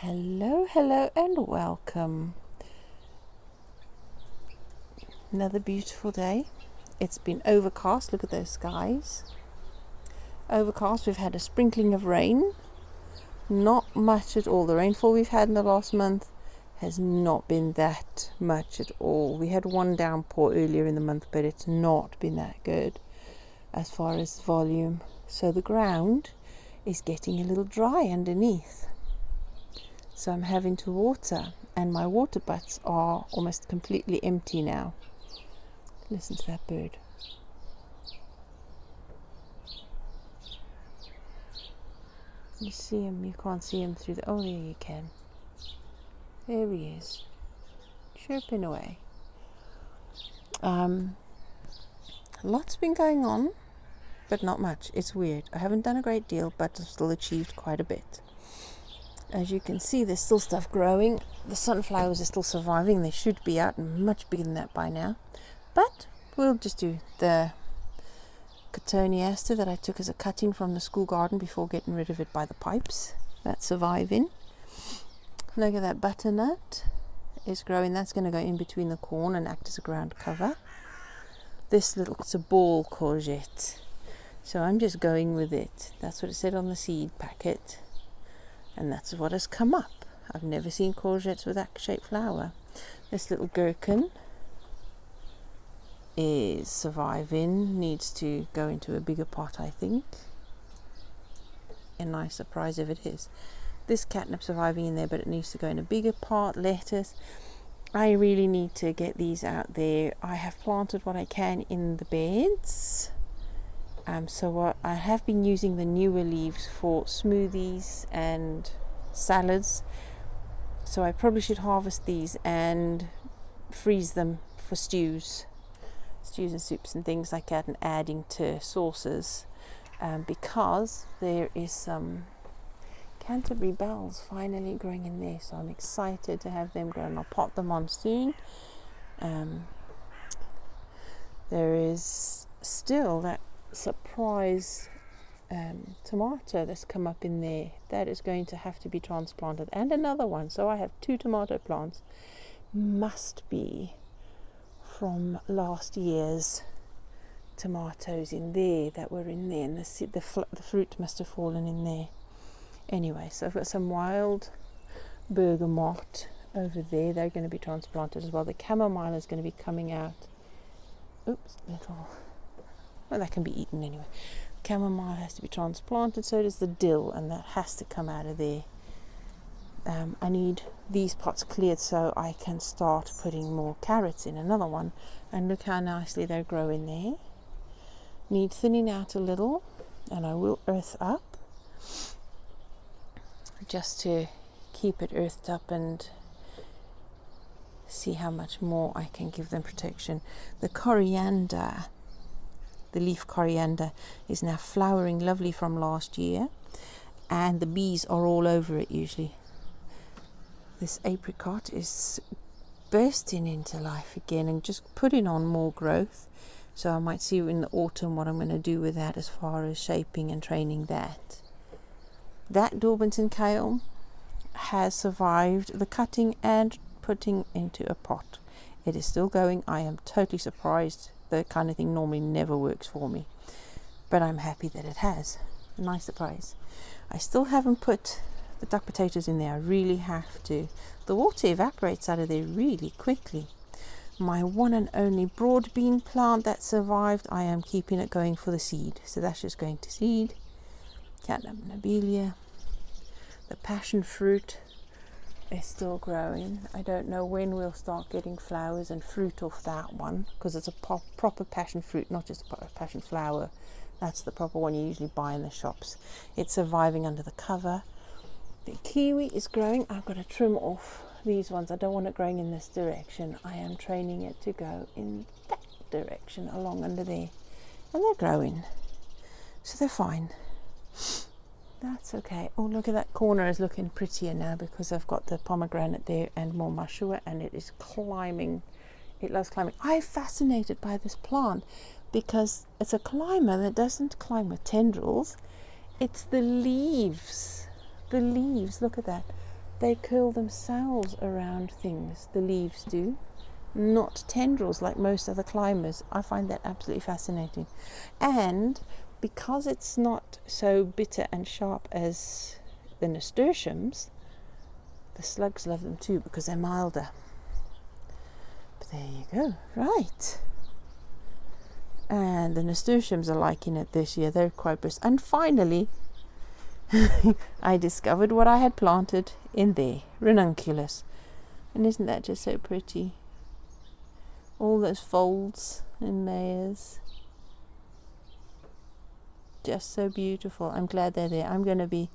Hello and welcome. Another beautiful day. It's been overcast. Look at those skies. Overcast. We've had a sprinkling of rain. Not much at all. The rainfall we've had in the last month has not been that much at all. We had one downpour earlier in the month, but it's not been that good as far as volume. So the ground is getting a little dry underneath. So I'm having to water, and my water butts are almost completely empty now. Listen to that bird. You see him, you can't see him through the... Oh, there you can. There he is, chirping away. Lots been going on, but not much. It's weird. I haven't done a great deal, but I've still achieved quite a bit. As you can see, there's still stuff growing. The sunflowers are still surviving. They should be out and much bigger than that by now. But we'll just do the cotoneaster that I took as a cutting from the school garden before getting rid of it by the pipes. That's surviving. Look at that butternut is growing. That's going to go in between the corn and act as a ground cover. It's a ball courgette. So I'm just going with it. That's what it said on the seed packet. And that's what has come up. I've never seen courgettes with that shaped flower. This little gherkin is surviving. Needs to go into a bigger pot, I think. A nice surprise if it is. This catnip surviving in there, but it needs to go in a bigger pot. Lettuce. I really need to get these out there. I have planted what I can in the beds. So I have been using the newer leaves for smoothies and salads. So I probably should harvest these and freeze them for stews and soups and things like that, and adding to sauces. Because there is some Canterbury bells finally growing in there, so I'm excited to have them grow, and I'll pot them on soon. There is still that surprise tomato that's come up in there. That is going to have to be transplanted, and another one. So I have 2 tomato plants. Must be from last year's tomatoes in there that were in there, and the fruit must have fallen in there. Anyway, so I've got some wild bergamot over there. They're going to be transplanted as well. The chamomile is going to be coming out. Oops, well, that can be eaten anyway. Chamomile has to be transplanted, so does the dill, and that has to come out of there. I need these pots cleared so I can start putting more carrots in. Another one, and look how nicely they're growing there. Need thinning out a little, and I will earth up just to keep it earthed up and see how much more I can give them protection. The coriander, the leaf coriander, is now flowering lovely from last year, and the bees are all over it usually. This apricot is bursting into life again and just putting on more growth. So I might see in the autumn what I'm going to do with that as far as shaping and training that. That Dorbenton kale has survived the cutting and putting into a pot. It is still going. I am totally surprised. That kind of thing normally never works for me, but I'm happy that it has. A nice surprise. I still haven't put the duck potatoes in there. I really have to. The water evaporates out of there really quickly. My one and only broad bean plant that survived, I am keeping it going for the seed, so that's just going to seed. Catnip nobilia. The passion fruit is still growing. I don't know when we'll start getting flowers and fruit off that one, because it's a proper passion fruit, not just a passion flower. That's the proper one you usually buy in the shops. It's surviving under the cover. The kiwi is growing. I've got to trim off these ones. I don't want it growing in this direction. I am training it to go in that direction along under there, and they're growing, so they're fine. That's okay. Oh, look at that corner is looking prettier now because I've got the pomegranate there and more mashua, and it is climbing. It loves climbing. I'm fascinated by this plant because it's a climber that doesn't climb with tendrils. It's the leaves. The leaves, look at that. they curl themselves around things, the leaves do, not tendrils like most other climbers. I find that absolutely fascinating. And because it's not so bitter and sharp as the nasturtiums, the slugs love them too because they're milder. But there you go, right. And the nasturtiums are liking it this year. They're quite brisk. And finally, I discovered what I had planted in there, ranunculus. And isn't that just so pretty? All those folds and layers. Just so beautiful. I'm glad they're there. I'm going to be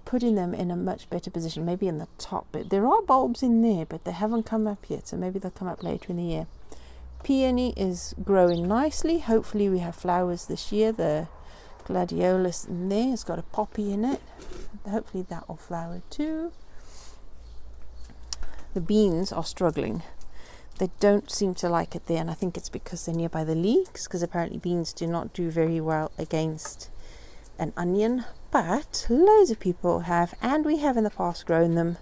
putting them in a much better position, maybe in the top bit. There are bulbs in there, but they haven't come up yet, so maybe they'll come up later in the year. Peony is growing nicely. Hopefully we have flowers this year. The gladiolus in there has got a poppy in it. Hopefully that will flower too. The beans are struggling. They don't seem to like it there, and I think it's because they're nearby the leeks, because apparently beans do not do very well against an onion, but loads of people have, and we have in the past grown them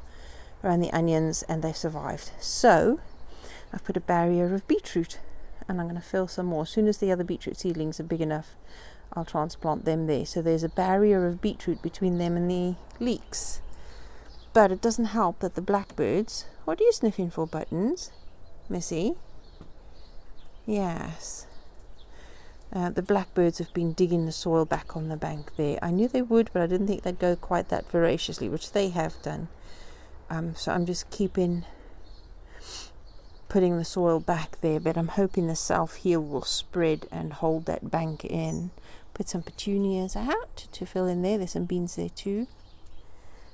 around the onions and they've survived. So I've put a barrier of beetroot, and I'm going to fill some more. As soon as the other beetroot seedlings are big enough, I'll transplant them there. So there's a barrier of beetroot between them and the leeks. But it doesn't help that the blackbirds, what are you sniffing for, Buttons? Missy? Yes. The blackbirds have been digging the soil back on the bank there. I knew they would, but I didn't think they'd go quite that voraciously, which they have done. So I'm just putting the soil back there, but I'm hoping the self-heal will spread and hold that bank in. Put some petunias out to fill in there. There's some beans there too.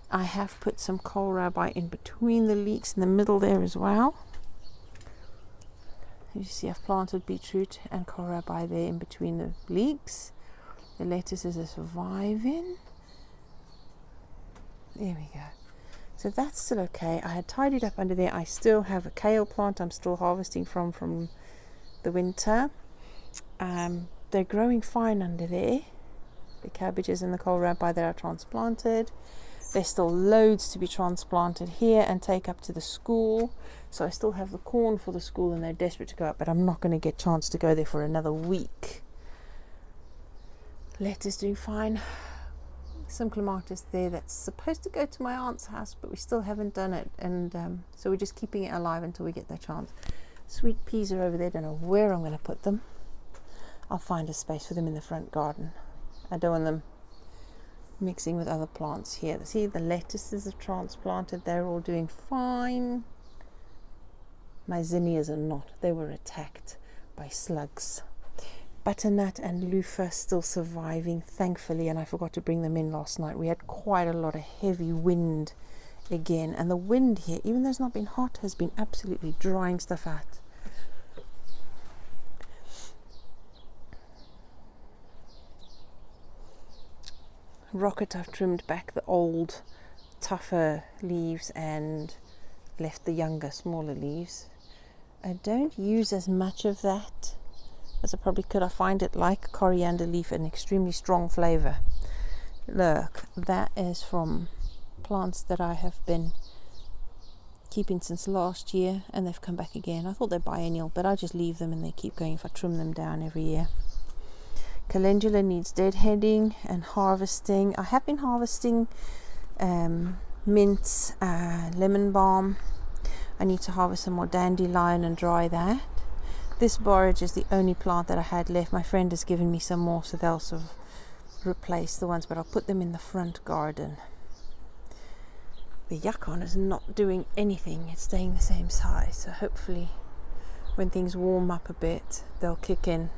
I have put some kohlrabi in between the leeks in the middle there as well. You see I've planted beetroot and kohlrabi there in between the leeks. The lettuces are surviving. There we go. So that's still okay. I had tidied up under there. I still have a kale plant I'm still harvesting from the winter. They're growing fine under there. The cabbages and the kohlrabi that I transplanted. There's still loads to be transplanted here and take up to the school. So I still have the corn for the school and they're desperate to go up, but I'm not going to get a chance to go there for another week. Lettuce doing fine. Some clematis there that's supposed to go to my aunt's house, but we still haven't done it, and so we're just keeping it alive until we get that chance. Sweet peas are over there. Don't know where I'm going to put them. I'll find a space for them in the front garden. I don't want them mixing with other plants here. See, the lettuces are transplanted. They're all doing fine. My zinnias are not. They were attacked by slugs. Butternut and loofah still surviving, thankfully, and I forgot to bring them in last night. We had quite a lot of heavy wind again, and the wind here, even though it's not been hot, has been absolutely drying stuff out. Rocket, I've trimmed back the old, tougher leaves and left the younger, smaller leaves. I don't use as much of that as I probably could. I find it like coriander leaf, an extremely strong flavor. Look, that is from plants that I have been keeping since last year, and they've come back again. I thought they're biennial, but I just leave them and they keep going if I trim them down every year. Calendula needs deadheading and harvesting. I have been harvesting mint, lemon balm. I need to harvest some more dandelion and dry that. This borage is the only plant that I had left. My friend has given me some more, so they'll sort of replace the ones, but I'll put them in the front garden. The yacon is not doing anything. It's staying the same size, so hopefully when things warm up a bit, they'll kick in.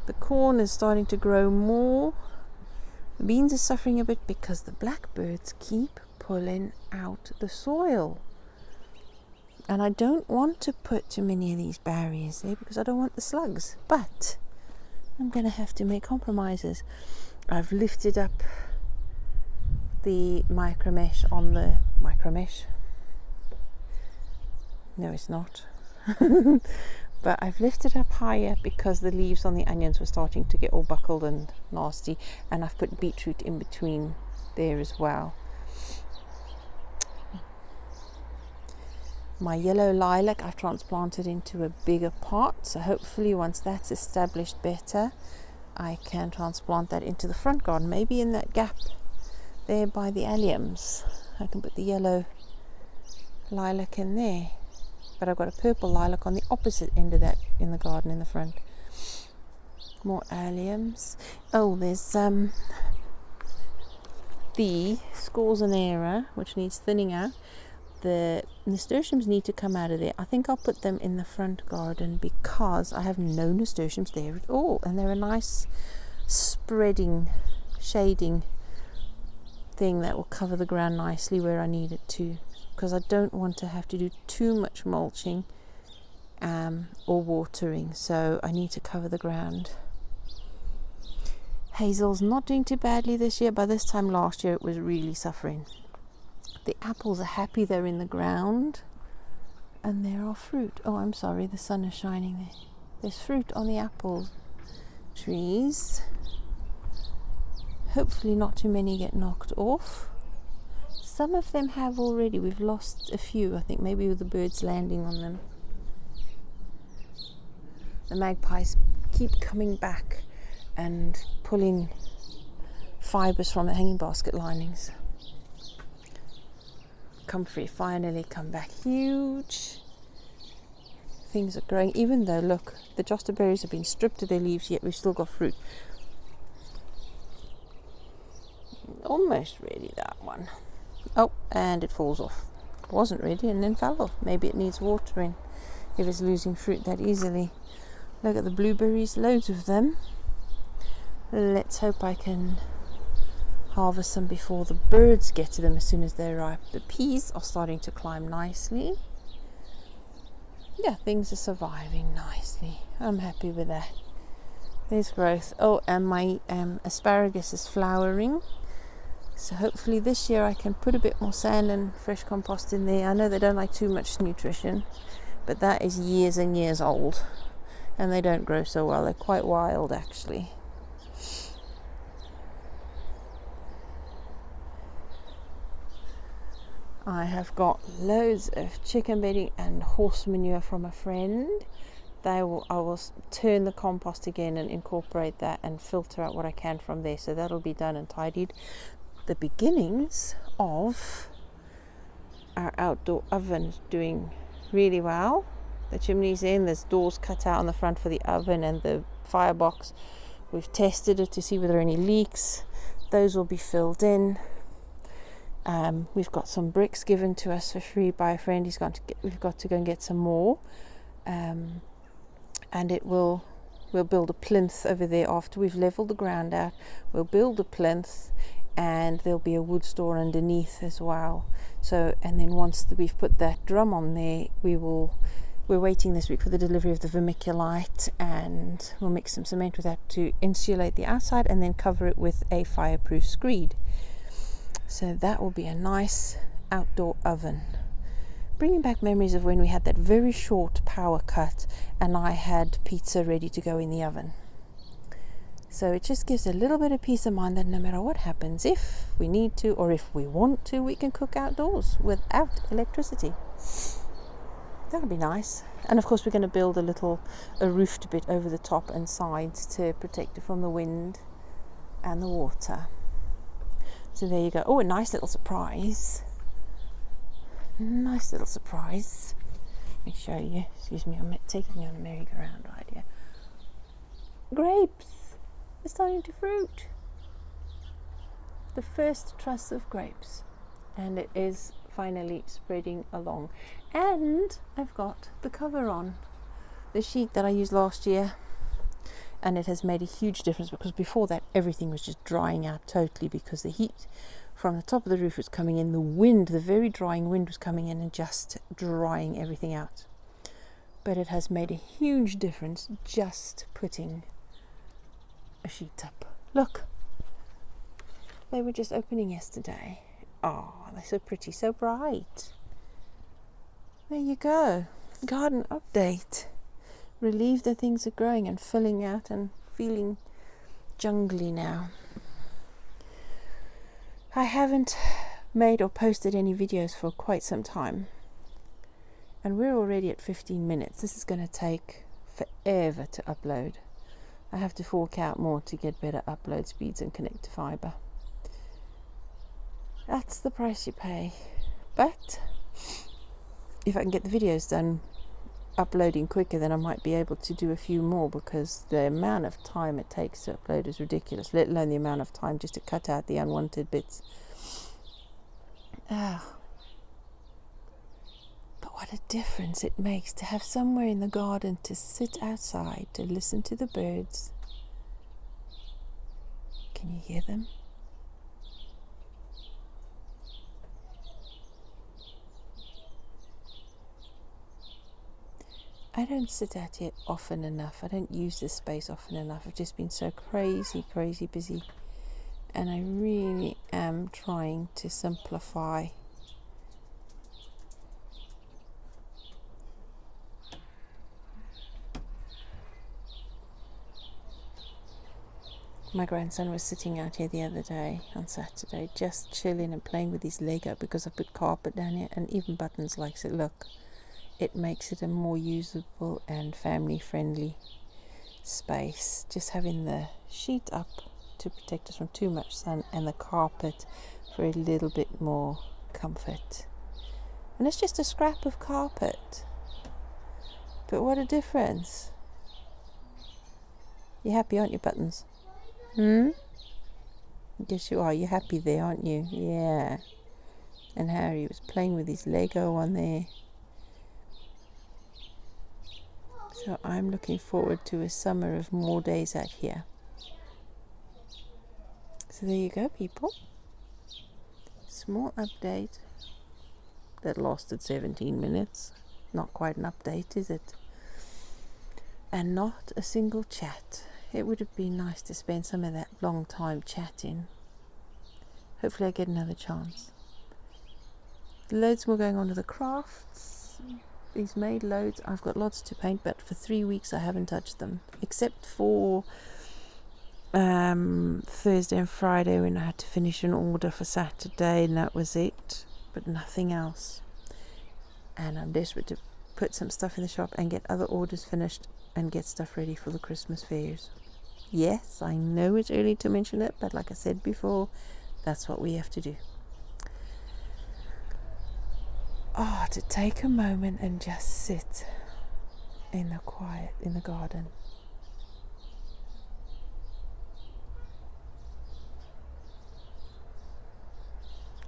The corn is starting to grow more. The beans are suffering a bit because the blackbirds keep pulling out the soil. And I don't want to put too many of these barriers there because I don't want the slugs. But I'm going to have to make compromises. I've lifted up the micromesh on the micromesh. No, it's not. But I've lifted up higher because the leaves on the onions were starting to get all buckled and nasty. And I've put beetroot in between there as well. My yellow lilac I've transplanted into a bigger pot, so hopefully once that's established better, I can transplant that into the front garden, maybe in that gap there by the alliums. I can put the yellow lilac in there, but I've got a purple lilac on the opposite end of that in the garden in the front. More alliums. Oh, there's the scorzonera, which needs thinning out. The nasturtiums need to come out of there. I think I'll put them in the front garden because I have no nasturtiums there at all, and they're a nice spreading, shading thing that will cover the ground nicely where I need it to, because I don't want to have to do too much mulching or watering, so I need to cover the ground. Hazel's not doing too badly this year. By this time last year it was really suffering. The apples are happy they're in the ground, and there are fruit. Oh, I'm sorry, the sun is shining there. There's fruit on the apple trees. Hopefully not too many get knocked off. Some of them have already. We've lost a few, I think, maybe with the birds landing on them. The magpies keep coming back and pulling fibres from the hanging basket linings. Comfrey finally come back huge. Things are growing, even though, look, the josta berries have been stripped of their leaves, yet we've still got fruit. Almost ready, that one. Oh, and it falls off. Wasn't ready and then fell off. Maybe it needs watering if it's losing fruit that easily. Look at the blueberries, loads of them. Let's hope I can harvest some before the birds get to them as soon as they're ripe. The peas are starting to climb nicely. Yeah, things are surviving nicely. I'm happy with that. There's growth. Oh, and my asparagus is flowering. So hopefully this year I can put a bit more sand and fresh compost in there. I know they don't like too much nutrition, but that is years and years old, and they don't grow so well. They're quite wild, actually. I have got loads of chicken bedding and horse manure from a friend. I will turn the compost again and incorporate that and filter out what I can from there. So that'll be done and tidied. The beginnings of our outdoor oven doing really well. The chimney's in, there's doors cut out on the front for the oven and the firebox. We've tested it to see whether there are any leaks. Those will be filled in. We've got some bricks given to us for free by a friend. We've got to go and get some more, and we'll build a plinth over there after we've leveled the ground out. We'll build a plinth, and there'll be a wood store underneath as well. So, and then once we've put that drum on there, we're waiting this week for the delivery of the vermiculite, and we'll mix some cement with that to insulate the outside and then cover it with a fireproof screed. So that will be a nice outdoor oven. Bringing back memories of when we had that very short power cut and I had pizza ready to go in the oven. So it just gives a little bit of peace of mind that no matter what happens, if we need to or if we want to, we can cook outdoors without electricity. That'll be nice. And of course we're going to build a roofed bit over the top and sides to protect it from the wind and the water. So there you go. Oh, a nice little surprise. Nice little surprise. Let me show you. Excuse me, I'm taking you on a merry-go-round ride here. Grapes. They're starting to fruit. The first truss of grapes. And it is finally spreading along. And I've got the cover on. The sheet that I used last year. And it has made a huge difference, because before that everything was just drying out totally because the heat from the top of the roof was coming in, the wind, the very drying wind was coming in and just drying everything out. But it has made a huge difference just putting a sheet up. Look, they were just opening yesterday. Oh, they're so pretty, so bright. There you go, garden update. Relieved that things are growing and filling out and feeling jungly now. I haven't made or posted any videos for quite some time, And we're already at 15 minutes. This is going to take forever to upload. I have to fork out more to get better upload speeds and connect to fiber. That's the price you pay. But if I can get the videos done uploading quicker, then I might be able to do a few more, because the amount of time it takes to upload is ridiculous, let alone the amount of time just to cut out the unwanted bits. But what a difference it makes to have somewhere in the garden to sit outside, to listen to the birds. Can you hear them? I don't sit out here often enough. I don't use this space often enough. I've just been so crazy busy. And I really am trying to simplify. My grandson was sitting out here the other day on Saturday, just chilling and playing with his Lego, because I put carpet down here, and even Buttons likes it. Look. It makes it a more usable and family-friendly space. Just having the sheet up to protect us from too much sun, and the carpet for a little bit more comfort. And it's just a scrap of carpet. But what a difference. You're happy, aren't you, Buttons? Yes, you are. You're happy there, aren't you? Yeah. And Harry was playing with his Lego on there. So I'm looking forward to a summer of more days out here. So there you go, people. Small update that lasted 17 minutes. Not quite an update, is it? And not a single chat. It would have been nice to spend some of that long time chatting. Hopefully I get another chance. Loads more going on with the crafts. He's made loads. I've got lots to paint, but for 3 weeks I haven't touched them, except for Thursday and Friday when I had to finish an order for Saturday, and that was it, but nothing else. And I'm desperate to put some stuff in the shop and get other orders finished and get stuff ready for the Christmas fairs. Yes, I know it's early to mention it, but like I said before, that's what we have to do. To take a moment and just sit in the quiet in the garden.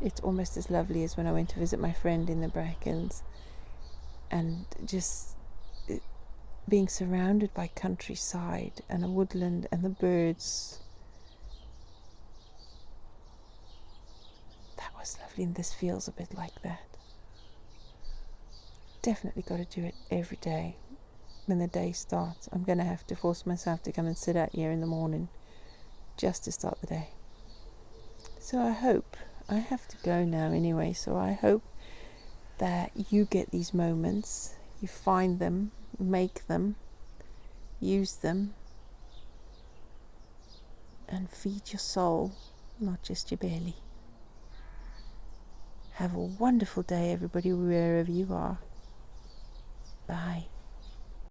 It's almost as lovely as when I went to visit my friend in the Brackens, and just being surrounded by countryside and a woodland and the birds. That was lovely, and this feels a bit like that. Definitely got to do it every day. When the day starts, I'm going to have to force myself to come and sit out here in the morning just to start the day. So I hope, I have to go now anyway, so I hope that you get these moments, you find them, make them, use them, and feed your soul, not just your belly. Have a wonderful day, everybody, wherever you are. Bye.